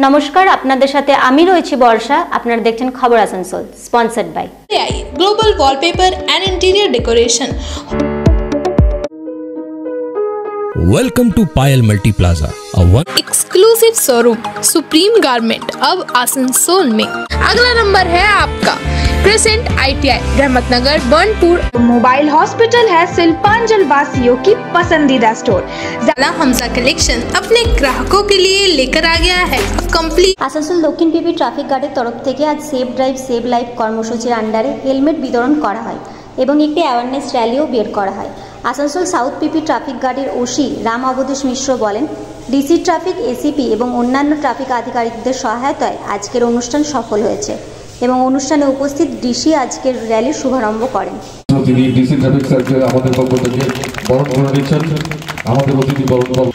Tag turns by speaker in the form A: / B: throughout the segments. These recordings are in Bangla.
A: নমস্কার, আপনাদের সাথে আমি রয়েছি বর্ষা। আপনারা দেখছেন খবর Asansol, sponsored by
B: global wallpaper and interior decoration.
C: Welcome to Payal Multi Plaza, a one
B: exclusive showroom supreme garment अब आसनसोल में। अगला नंबर है आपका crescent ITI Rahmatnagar Burnpur.
D: Mobile hospital है शिल्पांचल वासियों की पसंदीदा स्टोर।
B: हमजा कलेक्शन अपने ग्राहकों के लिए लेकर आ गया है कंप्लीट।
A: আসানসোল দক্ষিণ পিপি ট্রাফিক গার্ডের তরফ থেকে আজ সেভ ড্রাইভ সেভ লাইফ কর্মসূচির আন্ডারে হেলমেট বিতরণ করা হয় এবং একটি অ্যাওয়ারনেস র্যালিও বের করা হয়। আসানসোল সাউথ পিপি ট্রাফিক গার্ডের ওসি রাম অবধূষ মিশ্র বলেন, ডিসি ট্রাফিক, এসিপি এবং অন্যান্য ট্রাফিক আধিকারিকদের সহায়তায় আজকের অনুষ্ঠান সফল হয়েছে এবং অনুষ্ঠানে উপস্থিত ডিসি আজকের র্যালির শুভারম্ভ করেন।
E: তিনি ডিসি ট্রাফিক স্যারকে আমাদের পক্ষ থেকে বরণ করে নিচ্ছেন। আমাদের অতিথি বরণ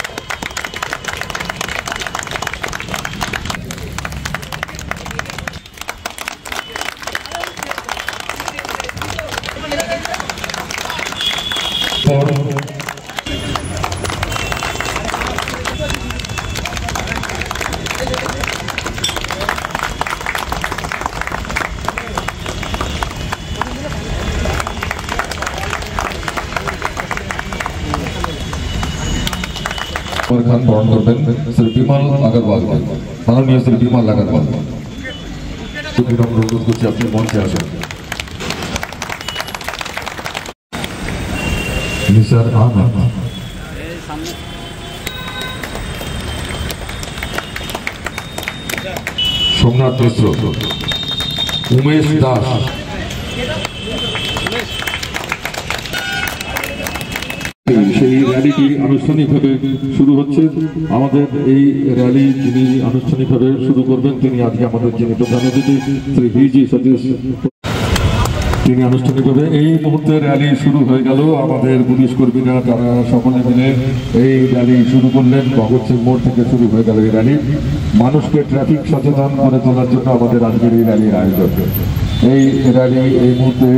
E: खान बरण करबें श्री विमल अग्रवाल, माननीय श्री विमल अग्रवाल। अनुरोध करছি আপনি মঞ্চে আসুন। निसार आनंद, सोमनाथ मिश्र, उमेश दास, সেই র্যালিটি আনুষ্ঠানিকভাবে শুরু হচ্ছে। আমাদের এই র্যালি যিনি আনুষ্ঠানিকভাবে শুরু করবেন তিনি আজকে আমাদের যিনি প্রধান অতিথি শ্রী ভিজি সতীশ, তিনি আনুষ্ঠানিকভাবে এই মুহূর্তে র্যালি শুরু হয়ে গেল। আমাদের পুলিশ কর্মীরা তারা সকলে মিলে এই র্যালি শুরু করলেন। ভগৎ সিং মোড় থেকে শুরু হয়ে গেল এই র্যালি। মানুষকে ট্রাফিক সচেতন করে তোলার জন্য আমাদের আজকের এই র্যালির আয়োজন। এই র্যালি এই মুহূর্তে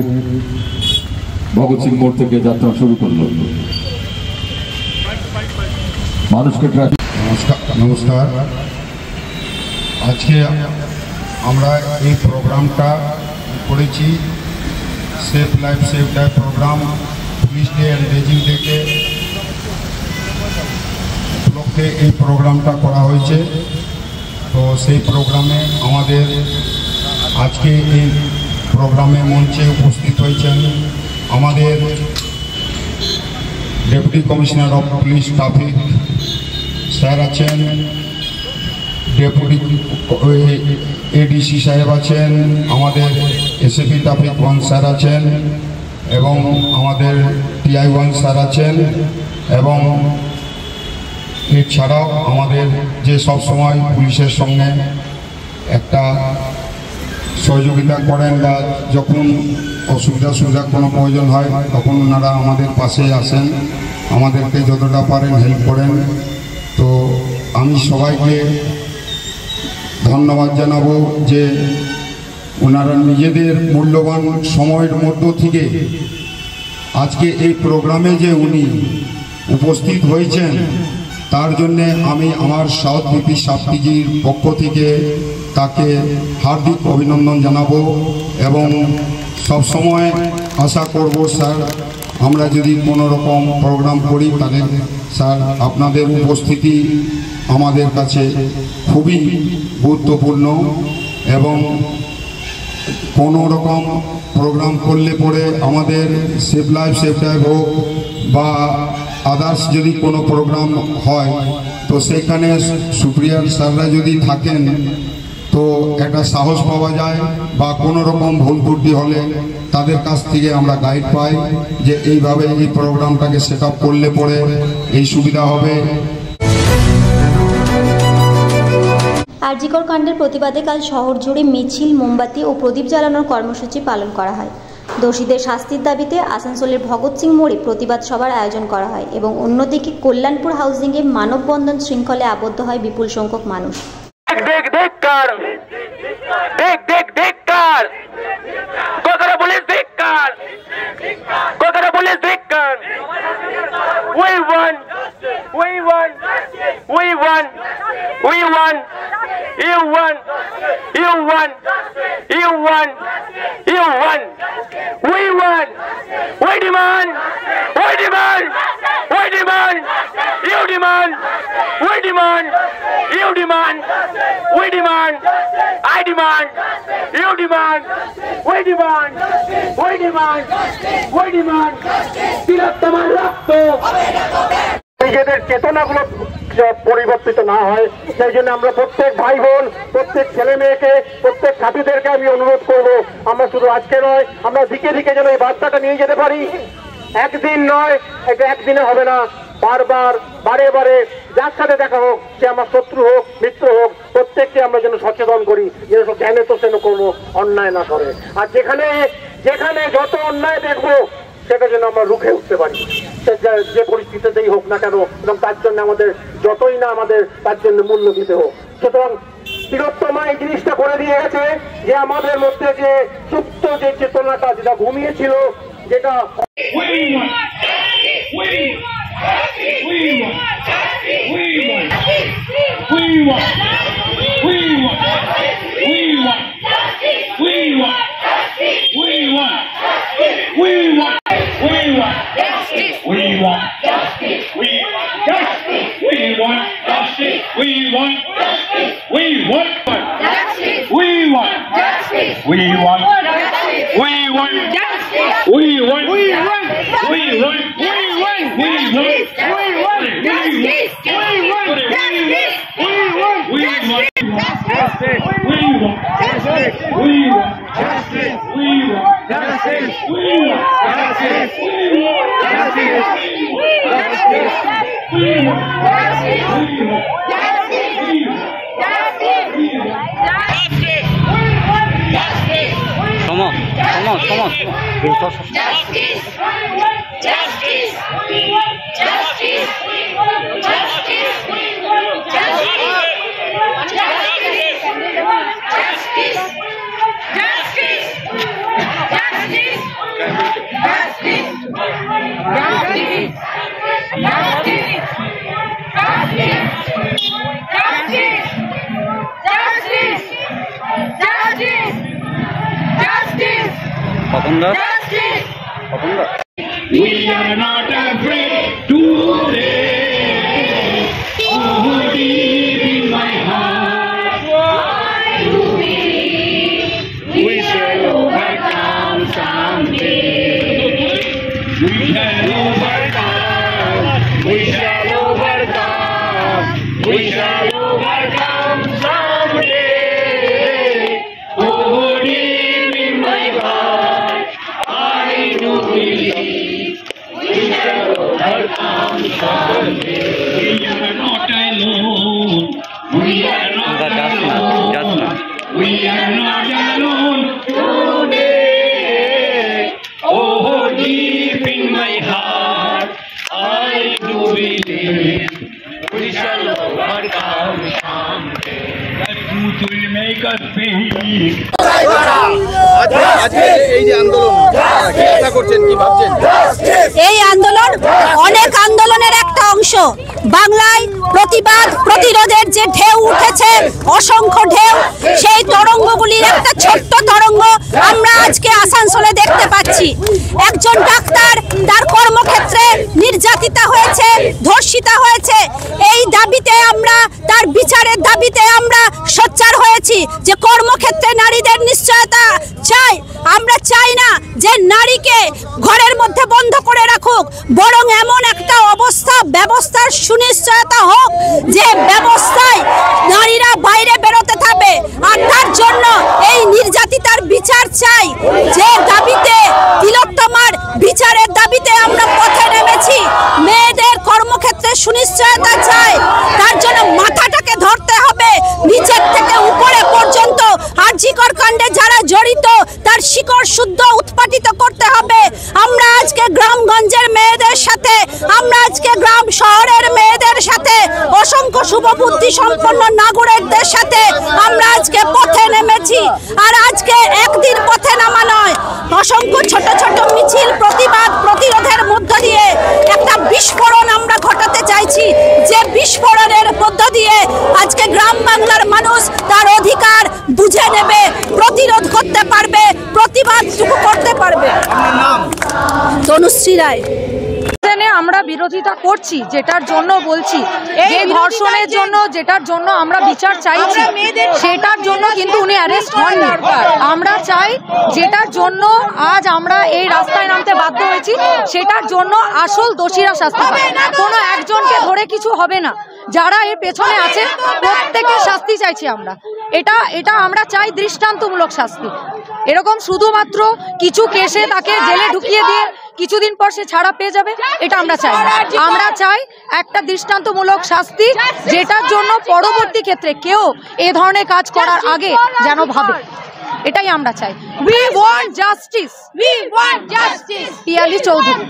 E: ভগৎ সিং মোড় থেকে যাত্রা শুরু করলো। মানুষকে ট্রাফিক
F: নমস্কার। আজকে আমরা এই প্রোগ্রামটা করেছি safe life save life program police day and raising ডেকে উপলক্ষে এই প্রোগ্রামটা করা হয়েছে। তো সেই প্রোগ্রামে আমাদের আজকে এই প্রোগ্রামে মঞ্চে উপস্থিত হয়েছেন আমাদের deputy commissioner of police traffic sir আছেন, ডেপুটি এডিসি সাহেব আছেন, আমাদের এসএপি ট্রাফিক 1 স্যার আছেন এবং আমাদের TI 1 স্যার আছেন এবং এছাড়াও আমাদের যে সবসময় পুলিশের সঙ্গে একটা সহযোগিতা করেন বা যখন অসুবিধা কোনো প্রয়োজন হয় তখন ওনারা আমাদের পাশে আসেন, আমাদেরকে যতটা পারেন হেল্প করেন। তো আমি সবাইকে ধন্যবাদ জানাবো যে ওনারা নিজেদের মূল্যবান সময়ের মধ্য থেকে আজকে এই প্রোগ্রামে যে উনি উপস্থিত হয়েছেন তার জন্যে আমি আমার সাউথ পিপি সাবডিভিশনের পক্ষ থেকে তাকে হার্দিক অভিনন্দন জানাবো এবং সবসময় আশা করব স্যার আমরা যদি কোনো রকম প্রোগ্রাম করি তাহলে স্যার আপনাদের উপস্থিতি আমাদের কাছে খুবই গুরুত্বপূর্ণ এবং কোনো রকম প্রোগ্রাম করলে পরে আমাদের সেভ লাইফ সেভ লাইফ হোক বা আদার্স যদি কোনো প্রোগ্রাম হয় তো সেখানে সুপ্রিয়ার স্যাররা যদি থাকেন তো একটা সাহস পাওয়া যায় বা কোনো রকম ভুল ত্রুটি হলে তাদের কাছ থেকে আমরা গাইড পাই যে এইভাবে এই প্রোগ্রামটাকে সেট আপ করলে পরে এই সুবিধা হবে।
A: আরজিকর কাণ্ডের প্রতিবাদে কাল শহর জুড়ে মিছিল, মোমবাতি ও প্রদীপ জ্বালানোর কর্মসূচি পালন করা হয়। দোষীদের শাস্তির দাবিতে আসানসোলের ভগৎ সিং মোড়ে প্রতিবাদ সভার আয়োজন করা হয় এবং অন্যদিকে কল্যাণপুর হাউজিংয়ে মানববন্ধন শৃঙ্খলে আবদ্ধ হয় বিপুল সংখ্যক মানুষ।
G: We won. won. You won. You won. We won. We demand. We demand. We demand. You demand. We demand. You demand. We demand. I demand. You demand. We demand. We demand. We demand. তিলোত্তমার রক্ত নিজেদের চেতনাগুলো পরিবর্তিত না হয় সেই জন্য আমরা প্রত্যেক ভাই বোন প্রত্যেক ছেলে মেয়েকে প্রত্যেক সাথীদেরকে আমি অনুরোধ করব আমরা শুধু আজকে নয় আমরা দিকে দিকে যেন এই বার্তাটা নিয়ে যেতে পারি। একদিন নয়, এটা একদিনে হবে না, বারবার বারে বারে যার সাথে দেখা হোক, সে আমার শত্রু হোক মিত্র হোক, প্রত্যেককে আমরা যেন সচেতন করি যেন জ্ঞানে তো সেন কোনো অন্যায় না করে। আর যেখানে যেখানে যত অন্যায় দেখবো সেটা যেন আমরা রুখে উঠতে পারি, যে পরিস্থিতিতেই হোক না কেন, এবং তার জন্য আমাদের যতই না আমাদের তার জন্য মূল্য দিতে হোক। সুতরাং তিলোত্তমা এই জিনিসটা করে দিয়ে গেছে যে আমাদের মধ্যে যে সুপ্ত যে চেতনাটা যেটা ঘুমিয়েছিল, যেটা We are not afraid today. Oh, deep in my heart, I do believe we shall overcome someday. We shall overcome. We shall overcome. We shall overcome someday. Oh, deep in my heart, I do believe we shall overcome someday. We are not alone. We are not alone. We are not alone today. Oh, deep in my heart, I do believe we shall overcome someday. The truth will make us speak.
H: এই আন্দোলন অনেক আন্দোলনের একটা অংশ। বাংলায় প্রতিবাদ প্রতিরোধের যে ঢেউ উঠেছে, অসংখ্য ঢেউ, সেই তরঙ্গগুলির একটা ছোট্ট তরঙ্গ আমরা আজকে আসানসোলে দেখতে পাচ্ছি। একজন ডাক্তার তার কর্মক্ষেত্রে নির্যাতিতা হয়েছে, ধর্ষিতা হয়েছে। এই দাবিতে আমরা, তার বিচারের দাবিতে আমরা সোচ্চার হয়েছি যে কর্মক্ষেত্রে নারীদের নিশ্চয়তা চাই। আমরা চাই না যে নারীকে ঘরের মধ্যে বন্ধ করে রাখুক, বরং এমন একটা ব্যবস্থার সুনিশ্চয়তা হোক যে ব্যবস্থায় নারীরা বাইরে বেরোতে থাকবে। আর তার জন্য এই নির্যাতিতার বিচার চাই। যে দাবিতে, তিলোত্তমার বিচারের দাবিতে আমরা পথে নেমেছি। মেয়েদের কর্মক্ষেত্রে সুনিশ্চয়তা চাই, তার জন্য মাথাটাকে ধরতে হবে নিচের থেকে উপরে পর্যন্ত। আরজিকর কাণ্ডে যারা জড়িত তার শিকড় শুদ্ধ উৎপাটিত করতে হবে। আমরা আজকে গ্রামগঞ্জের মেয়েদের সাথে, আমরা আজকে গ্রাম শহরের মেয়েদের সাথে, অসংখ্য শুভবুদ্ধি সম্পন্ন নাগরিকদের সাথে আমরা আজকে পথে নেমেছি। আর আজকে একদিন পথে নামা নয়, অসংখ্য ছোট ছোট মিছিল, প্রতিবাদ প্রতিরোধের মধ্য দিয়ে একটা বিস্ফোরণ আমরা ঘটাতে চাইছি। যে বিস্ফোরণের মধ্য দিয়ে আজকে গ্রাম বাংলার মানুষ তার অধিকার বুঝে বুঝে নেবে, প্রতিরোধ করতে পারবে, প্রতিবাদ করতে পারবে। তনুশ্রী রায়।
I: আমরা বিরোধিতা করছি, যেটার জন্য বলছি যে ধর্ষণের জন্য, যেটার জন্য আমরা বিচার চাইছি, সেটার জন্য কিন্তু উনি অ্যারেস্ট হননি। আমরা চাই যেটার জন্য আজ আমরা এই রাস্তায় নামতে বাধ্য হয়েছি, সেটার জন্য আসল দোষীরা শাস্তি পাবে। কোনো একজনকে ধরে কিছু হবে না, যারা এর পেছনে আছে প্রত্যেকের শাস্তি চাইছি আমরা। এটা আমরা চাই দৃষ্টান্তমূলক শাস্তি। এরকম শুধুমাত্র কিছু কেসে তাকে জেলে ঢুকিয়ে দিয়ে কিছুদিন পর সে ছাড়া পেয়ে যাবে, এটা আমরা চাই না। আমরা চাই একটা দৃষ্টান্তমূলক শাস্তি, যেটার জন্য পরবর্তী ক্ষেত্রে কেউ এ ধরনের কাজ করার আগে যেন ভাবে, এটাই আমরা চাই। We want justice. We want justice. Piyali Chowdhury.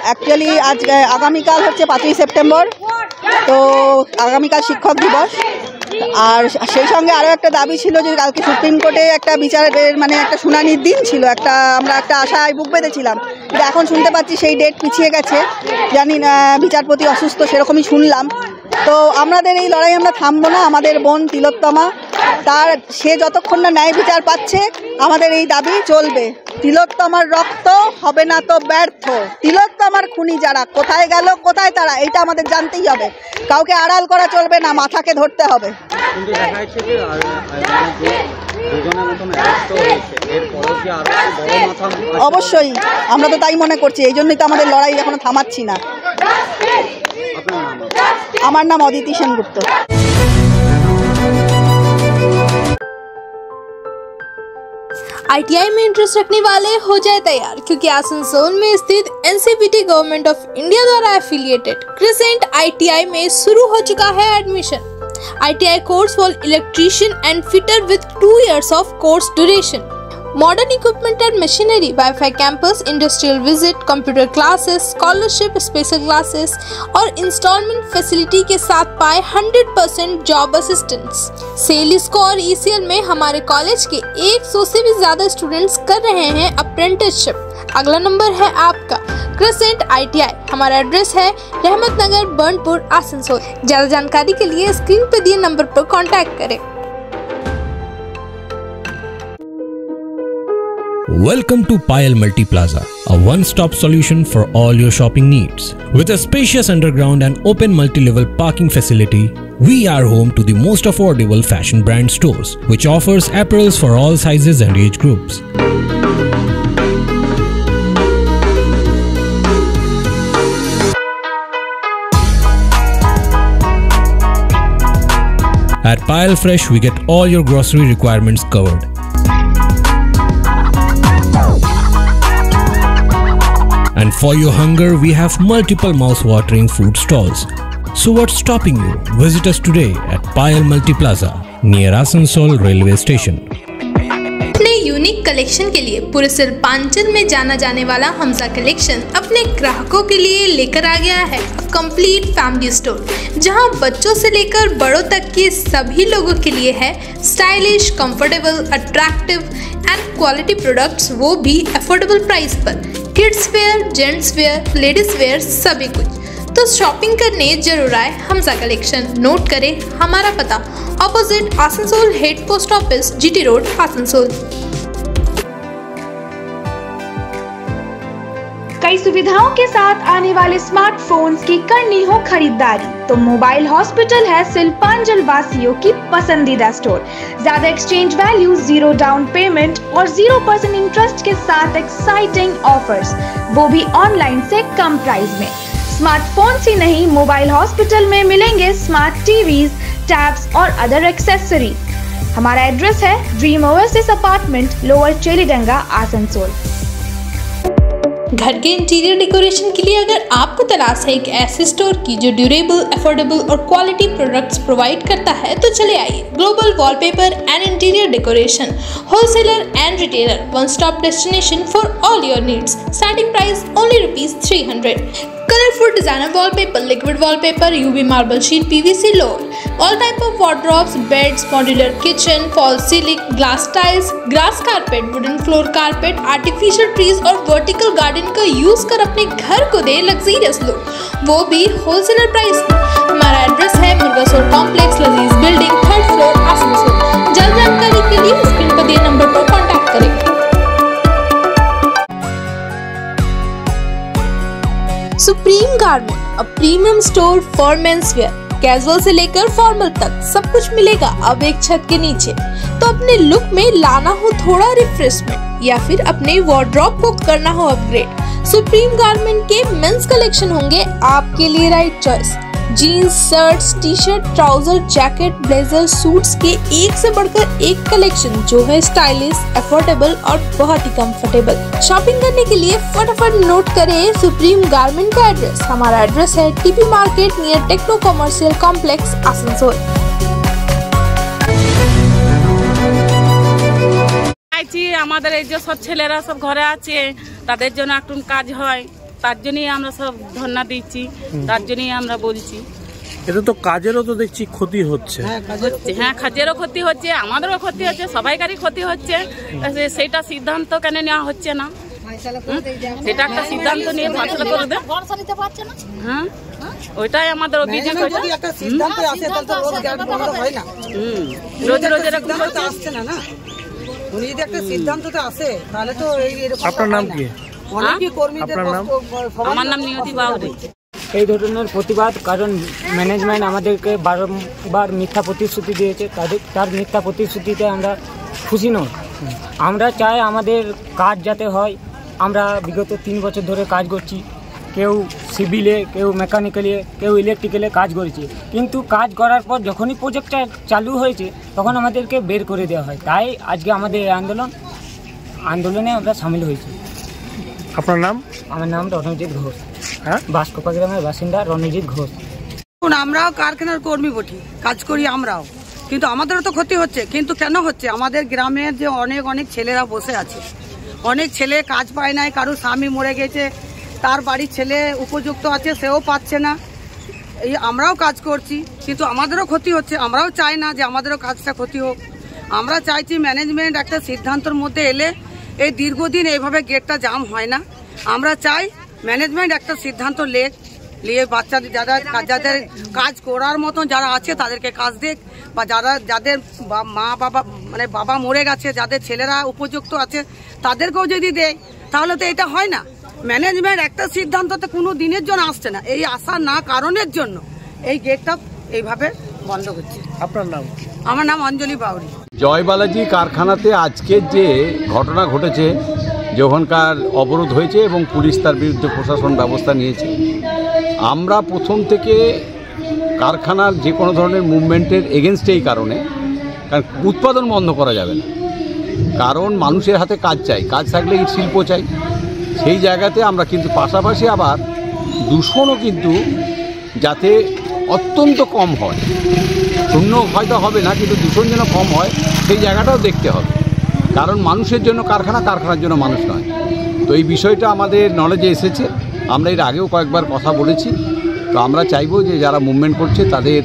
J: Actually আজ আগামীকাল হচ্ছে 5ই সেপ্টেম্বর, তো আগামীকাল শিক্ষক দিবস। আর সেই সঙ্গে আরও একটা দাবি ছিল যে কালকে সুপ্রিম কোর্টে একটা বিচারের মানে একটা শুনানির দিন ছিল, আমরা একটা আশায় বুক বেঁধেছিলাম, কিন্তু এখন শুনতে পাচ্ছি সেই ডেট পিছিয়ে গেছে। জানি না, বিচারপতি অসুস্থ সেরকমই শুনলাম। তো আমাদের এই লড়াই আমরা থামবো না। আমাদের বোন তিলোত্তমা, সে যতক্ষণ না ন্যায় বিচার পাচ্ছে আমাদের এই দাবি চলবে। তিলোত্তমার রক্ত হবে না তো ব্যর্থ। তিলোত্তমার খুনি যারা কোথায় গেল, কোথায় তারা, এটা আমাদের জানতেই হবে। কাউকে আড়াল করা চলবে না, মাথাকে ধরতে হবে। অবশ্যই আমরা তো তাই মনে করছি, এই জন্যই তো আমাদের লড়াই এখনো থামাচ্ছি না। আমার নাম অদিতি সেনগুপ্ত।
B: ITI में इंटरेस्ट रखने वाले हो जाए तैयार, क्योंकि आसनसोल में स्थित NCVT गवर्नमेंट ऑफ इंडिया द्वारा एफिलिएटेड क्रिसेंट ITI में शुरू हो चुका है admission. ITI course for electrician and fitter with 2 years of course duration. Modern equipment and machinery, wifi campus, industrial visit, computer classes, scholarship, special classes और इंस्टॉलमेंट फैसिलिटी के साथ पाए 100% जॉब असिस्टेंस। सेलिस्को और ECL में हमारे कॉलेज के 100 से भी ज्यादा स्टूडेंट्स कर रहे हैं अप्रेंटिसशिप। अगला नंबर है आपका क्रिसेंट ITI। हमारा एड्रेस है रहमत नगर, बर्नपुर, आसनसोल। ज्यादा जानकारी के लिए स्क्रीन पर दिए नंबर पर कॉन्टैक्ट करें।
C: Welcome to Payal Multi Plaza, a one-stop solution for all your shopping needs. With a spacious underground and open multi-level parking facility, we are home to the most affordable fashion brand stores, which offers apparels for all sizes and age groups. At Payal Fresh, we get all your grocery requirements covered. And for your hunger, we have multiple mouth-watering food stalls. So what's stopping you? Visit us today at Payal Multi Plaza near Asansol Railway Station.
B: अपने यूनिक कलेक्शन के लिए पूरे सिलपांचल में जाना जाने वाला हमजा कलेक्शन अपने ग्राहकों के लिए लेकर आ गया है कंप्लीट फैमिली स्टोर, जहां बच्चों से लेकर बड़ों तक के सभी लोगों के लिए है stylish, comfortable, attractive and quality products, वो भी अफोर्डेबल प्राइस पर। Kids where, gents wear, ladies wear, सभी कुछ। तो शॉपिंग करने जरूर आए हमजा कलेक्शन। नोट करें हमारा पता, opposite Asansol head post office, GT road, Asansol.
D: कई सुविधाओं के साथ आने वाले स्मार्टफोन्स की करनी हो खरीदारी, तो मोबाइल हॉस्पिटल है सिलपांजल वासियों की पसंदीदा स्टोर। ज्यादा एक्सचेंज वैल्यू, 0 डाउन पेमेंट और 0% इंटरेस्ट के साथ एक्साइटिंग ऑफर्स, वो भी ऑनलाइन से कम प्राइस में। स्मार्टफोन्स ही नहीं, मोबाइल हॉस्पिटल में मिलेंगे स्मार्ट टीवीज, टैब्स और अदर एक्सेसरीज। हमारा एड्रेस है dream oasis apartment, lower Chelidanga, Asansol.
B: घर के इंटीरियर डेकोरेशन के लिए अगर आपको तलाश है एक ऐसे स्टोर की जो ड्यूरेबल, अफोर्डेबल और क्वालिटी प्रोडक्ट्स प्रोवाइड करता है, तो चले आइए। Global wallpaper and interior decoration, wholesaler and retailer, one stop destination for all your needs. Starting price only ₹300। Colorful designer wallpaper, liquid wallpaper, UV marble sheet, PVC load, all type of wardrobes, beds, modular kitchen, false ceiling, glass tiles, grass carpet, wooden floor carpet, artificial trees और vertical garden का यूज कर अपने घर को दे लग्जरियस लुक, वो भी होलसेलर प्राइस में। हमारा एड्रेस है मुर्गासोल कॉम्प्लेक्स, लजीज बिल्डिंग, 3rd फ्लोर, आसनसोल। जल्द जानकारी के लिए स्क्रीन पर दिए नंबर पर कॉन्टैक्ट करें। Supreme garment, a premium store for menswear. Casual से लेकर फॉर्मल तक सब कुछ मिलेगा अब एक छत के नीचे। तो अपने लुक में लाना हो थोड़ा रिफ्रेशमेंट या फिर अपने वार्डरोब को करना हो अपग्रेड, सुप्रीम गारमेंट के मेंस कलेक्शन होंगे आपके लिए right choice. Jeans, shirts, T shirt, trouser, jacket, blazer, suits के एक से बढ़कर एक कलेक्शन जो है स्टाइलिश, अफोर्डेबल और बहुत ही कंफर्टेबल। शॉपिंग करने के लिए फटाफट नोट करें सुप्रीम गारमेंट का एड्रेस। हमारा एड्रेस है TP market near techno commercial complex, Asansol.
K: আমাদের এই যে সব ছেলেরা সব ঘরে আছে তাদের জন্য একটু কাজ হয়, তার জন্যই আমরা সব ধর্ণা দিচ্ছি, তার জন্যই আমরা বলছি।
L: এটা তো কাজেরও তো দেখছি ক্ষতি হচ্ছে।
K: হ্যাঁ, কাজেরও ক্ষতি হচ্ছে, আমাদেরও ক্ষতি হচ্ছে, সবাইকারই ক্ষতি হচ্ছে। সেটা সিদ্ধান্ত কেন নেওয়া হচ্ছে না? সেটা একটা সিদ্ধান্ত নিয়ে ফাইসলা করে দেন। হ্যাঁ, ওইটাই আমাদের অভিযোগ। রোজ রোজ এরকম আসছে না। উনি যদি একটা সিদ্ধান্ততে আসে তাহলে তো
L: আপনার নাম কি?
K: আমার নাম নিয়তি বাউরি।
M: এই ধরনের প্রতিবাদ কারণ ম্যানেজমেন্ট আমাদেরকে বারবার মিথ্যা প্রতিশ্রুতি দিয়েছে, তার মিথ্যা প্রতিশ্রুতিতে আমরা খুশি নই। আমরা চাই আমাদের কাজ যাতে হয়। আমরা বিগত 3 বছর ধরে কাজ করছি, কেউ সিভিলে, কেউ মেকানিক্যালে, কেউ ইলেকট্রিক্যালে কাজ করেছে, কিন্তু কাজ করার পর যখনই প্রজেক্টটা চালু হয়েছে তখন আমাদেরকে বের করে দেওয়া হয়। তাই আজকে আমাদের এই আন্দোলনে আমরা সামিল হয়েছি।
L: আপনার নাম?
M: আমার নাম রণজিৎ ঘোষ। হ্যাঁ, বাসকোপা গ্রামের বাসিন্দা রণজিৎ ঘোষ।
N: আমরাও কারখানার কর্মী বটি, কাজ করি আমরাও, কিন্তু আমাদেরও তো ক্ষতি হচ্ছে। কিন্তু কেন হচ্ছে? আমাদের গ্রামের যে অনেক ছেলেরা বসে আছে, অনেক ছেলে কাজ পায় নাই, কারো স্বামী মরে গেছে, তার বাড়ির ছেলে উপযুক্ত আছে, সেও পাচ্ছে না। এই আমরাও কাজ করছি, কিন্তু আমাদেরও ক্ষতি হচ্ছে। আমরাও চাই না যে আমাদেরও কাজটা ক্ষতি হোক। আমরা চাইছি ম্যানেজমেন্ট একটা সিদ্ধান্তের মধ্যে এলে এই দীর্ঘদিন এইভাবে গেটটা জাম হয় না। আমরা চাই ম্যানেজমেন্ট একটা সিদ্ধান্ত নিয়ে বাচ্চাদের যাদের কাজ করার মতন যারা আছে তাদেরকে কাজ দেখ, বা যাদের মা বাবা মানে বাবা মরে গেছে, যাদের ছেলেরা উপযুক্ত আছে তাদেরকেও যদি দেয় তাহলে তো এটা হয় না। ম্যানেজমেন্ট একটা সিদ্ধান্ততে কোনো দিনের জন্য আসছে না, এই আসা না কারণের জন্য এই গেটটা এইভাবে বন্ধ করছে।
L: আপনার নাম?
N: আমার নাম অঞ্জলি বাউরি।
O: জয়বালাজি কারখানাতে আজকের যে ঘটনা ঘটেছে, যখনকার অবরোধ হয়েছে এবং পুলিশ তার বিরুদ্ধে প্রশাসন ব্যবস্থা নিয়েছে, আমরা প্রথম থেকে কারখানার যে কোনো ধরনের মুভমেন্টের এগেনস্টে এই কারণে, কারণ উৎপাদন বন্ধ করা যাবে না, কারণ মানুষের হাতে কাজ চাই, কাজ থাকলে শিল্প চাই। সেই জায়গাতে আমরা কিন্তু পাশাপাশি আবার দূষণও কিন্তু যাতে অত্যন্ত কম হয়, শূন্য হয়তো হবে না, কিন্তু দূষণ যেন কম হয় সেই জায়গাটাও দেখতে হবে। কারণ মানুষের জন্য কারখানা, কারখানার জন্য মানুষ নয়। তো এই বিষয়টা আমাদের নলেজে এসেছে, আমরা এর আগেও কয়েকবার কথা বলেছি। তো আমরা চাইবো যে যারা মুভমেন্ট করছে তাদের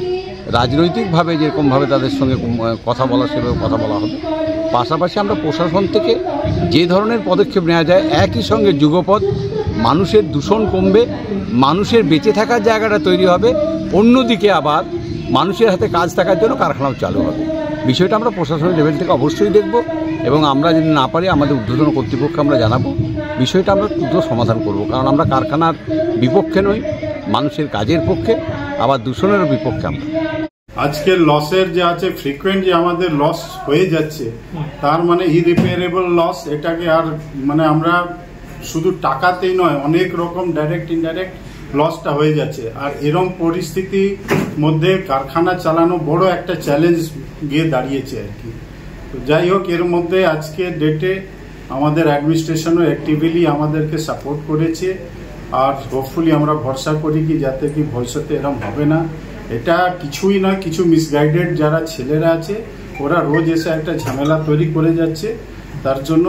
O: রাজনৈতিকভাবে যেরকমভাবে তাদের সঙ্গে কথা বলা সেভাবে কথা বলা হবে। পাশাপাশি আমরা প্রশাসন থেকে যে ধরনের পদক্ষেপ নেওয়া যায়, একই সঙ্গে যুগপৎ মানুষের দূষণ কমবে, মানুষের বেঁচে থাকার জায়গাটা তৈরি হবে, অন্যদিকে আবার মানুষের হাতে কাজ থাকার জন্য কারখানাও চালু হবে। বিষয়টা আমরা প্রশাসনের লেভেল থেকে অবশ্যই দেখব এবং আমরা যদি না পারি আমাদের ঊর্ধ্বতন কর্তৃপক্ষকে আমরা জানাবো। বিষয়টা আমরা দ্রুত সমাধান করব, কারণ আমরা কারখানার বিপক্ষে নই, মানুষের কাজের পক্ষে, আবার দূষণেরও বিপক্ষে আমরা।
P: আজকের লসের যে আছে, ফ্রিকুয়েন্ট যে আমাদের লস হয়ে যাচ্ছে, তার মানে ইরিপেয়ারেবল লস। এটাকে আর মানে আমরা শুধু টাকাতেই নয়, অনেক রকম ডাইরেক্ট ইনডাইরেক্ট লসটা হয়ে যাচ্ছে। আর এরকম পরিস্থিতির মধ্যে কারখানা চালানো বড় একটা চ্যালেঞ্জ গিয়ে দাঁড়িয়েছে আর কি। তো যাই হোক, এর মধ্যে আজকের ডেটে আমাদের অ্যাডমিনিস্ট্রেশনও অ্যাক্টিভলি আমাদেরকে সাপোর্ট করেছে। আর হোপফুলি আমরা ভরসা করি কি যাতে কি ভবিষ্যতে এরকম হবে না। এটা কিছুই নয়, কিছু মিসগাইডেড যারা ছেলেরা আছে ওরা রোজ এসে একটা ঝামেলা তৈরি করে যাচ্ছে, তার জন্য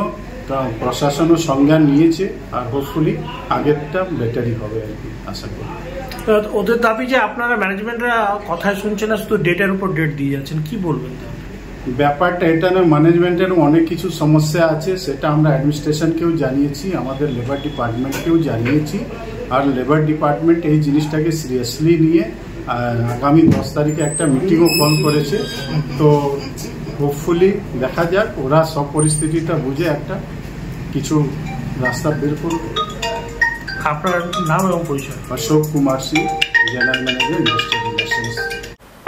P: প্রশাসনও সংজ্ঞান নিয়েছে। আর হোপফুলি আগেরটা বেটারই হবে আর কি, আশা করি।
L: ওদের দাবি যে আপনারা ম্যানেজমেন্টরা কথায় শুনছেন না, শুধু ডেটের উপর ডেট দিয়ে যাচ্ছেন, কি বলবেন?
P: ব্যাপারটা এটা নয়, ম্যানেজমেন্টের অনেক কিছু সমস্যা আছে, সেটা আমরা অ্যাডমিনিস্ট্রেশনকেও জানিয়েছি, আমাদের লেবার ডিপার্টমেন্টকেও জানিয়েছি। আর লেবার ডিপার্টমেন্ট এই জিনিসটাকে সিরিয়াসলি নিয়ে আগামী 10 তারিখে একটা মিটিংও কল করেছে। তো হোপফুলি দেখা যাক ওরা সব পরিস্থিতিটা বুঝে একটা কিছু রাস্তা বের করবে।
L: আপনার নাম এবং পরিচয়?
P: Ashok Kumar Singh, general manager industrial relations.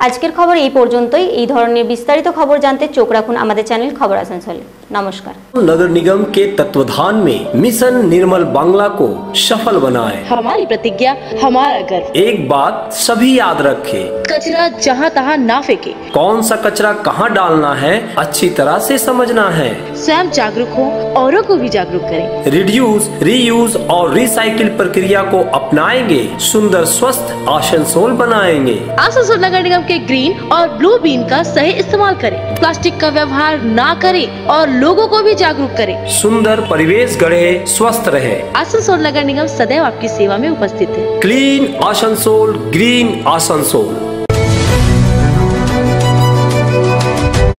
A: আজকের খবর এই পর্যন্তই। এই ধরনের বিস্তারিত খবর জানতে চোখ রাখুন আমাদের চ্যানেল খবর আসানসোলে। नमस्कार।
Q: नगर निगम के तत्वाधान में मिशन निर्मल बांग्ला को सफल बनाएं।
R: हमारी प्रतिज्ञा, हमारा गर्व।
Q: एक बात सभी याद रखें,
R: कचरा जहाँ तहाँ ना फेंके।
Q: कौन सा कचरा कहाँ डालना है अच्छी तरह से समझना है।
R: स्वयं जागरूक हो, औरों को भी जागरूक करें।
Q: रिड्यूस, रीयूज और रिसाइकिल प्रक्रिया को अपनाएंगे, सुंदर स्वस्थ आसनसोल बनाएंगे।
R: आसनसोल नगर निगम के ग्रीन और ब्लू बीन का सही इस्तेमाल करें, प्लास्टिक का व्यवहार ना करें और लोगों को भी जागरूक करें।
Q: सुंदर परिवेश गढ़े, स्वस्थ रहे।
R: आसनसोल नगर निगम सदैव आपकी सेवा में उपस्थित है।
Q: Clean Asansol, green Asansol.